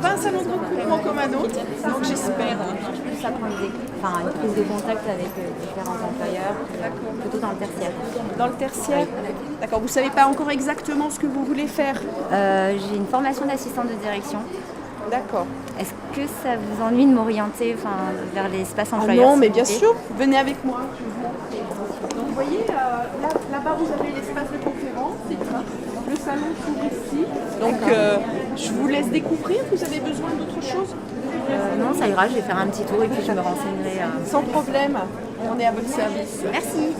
pas un salon de recrutement comme un autre, donc j'espère. Ça prend une prise de contact avec différents employeurs, plutôt dans le tertiaire. Dans le tertiaire? D'accord, vous ne savez pas encore exactement ce que vous voulez faire? J'ai une formation d'assistante de direction. D'accord. Est-ce que ça vous ennuie de m'orienter vers l'espace employeur? Non, mais bien sûr, venez avec moi. Donc vous voyez, là-bas vous avez l'espace de conférence, c'est ça. Le salon s'ouvre ici. Donc je vous laisse découvrir, vous avez besoin d'autre chose? Non, ça ira, je vais faire un petit tour et puis je me renseignerai. Sans problème, on est à votre service. Merci.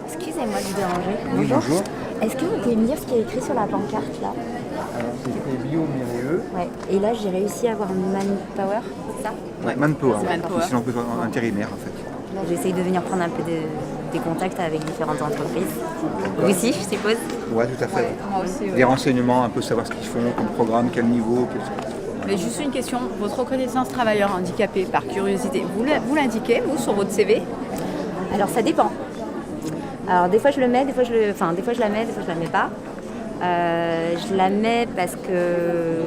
Excusez-moi de vous déranger. Oui, bonjour. Est-ce que vous pouvez me dire ce qui est écrit sur la pancarte là? Alors, c'était Bio Mérieux. Ouais. Et là, j'ai réussi à avoir Manpower, c'est ça? Ouais, Manpower. Manpower. C'est l'emploi intérimaire en fait. Là, j'essaye de venir prendre un peu des contacts avec différentes entreprises. Vous aussi, je suppose? Ouais, tout à fait. Ouais, moi aussi. Des renseignements, un peu savoir ce qu'ils font, comme programme, quel niveau. Mais juste une question, votre reconnaissance travailleur handicapé, par curiosité, vous l'indiquez, vous, sur votre CV? Alors, ça dépend. Alors, des fois, je le mets, des fois, je la mets, des fois, je la mets pas. Je la mets parce que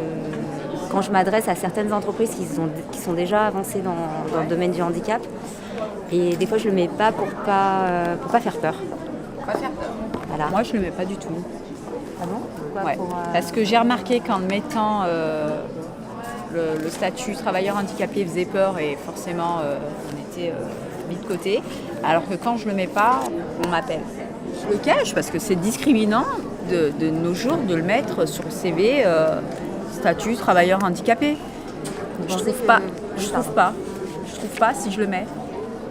quand je m'adresse à certaines entreprises qui sont déjà avancées dans le domaine du handicap, et des fois, je le mets pas pour pas faire peur. Pas faire peur. Voilà. Moi, je ne le mets pas du tout. Ah bon? Pourquoi? Ouais. Parce que j'ai remarqué qu'en mettant le statut travailleur handicapé faisait peur et forcément on était mis de côté. Alors que quand je ne le mets pas, on m'appelle. Je le cache parce que c'est discriminant de nos jours de le mettre sur le CV statut travailleur handicapé. Je trouve pas si je le mets.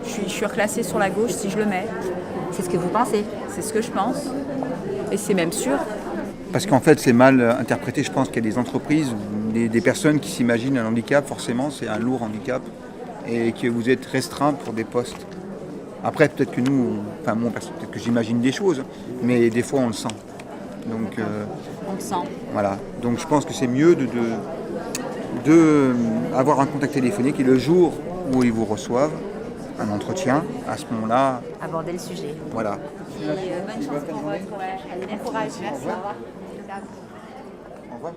Je suis reclassée sur la gauche si je le mets. C'est ce que vous pensez? C'est ce que je pense. Et c'est même sûr. Parce qu'en fait, c'est mal interprété. Je pense qu'il y a des entreprises, des personnes qui s'imaginent un handicap, forcément, c'est un lourd handicap, et que vous êtes restreint pour des postes. Après, peut-être que nous, moi, peut-être que j'imagine des choses, mais des fois, on le sent. Donc, On le sent. voilà. Donc, je pense que c'est mieux de avoir un contact téléphonique et le jour où ils vous reçoivent, un entretien, à ce moment-là, Aborder le sujet. voilà. Bonne chance pour votre courage. Allez, bon courage. Merci. Au revoir. Au revoir.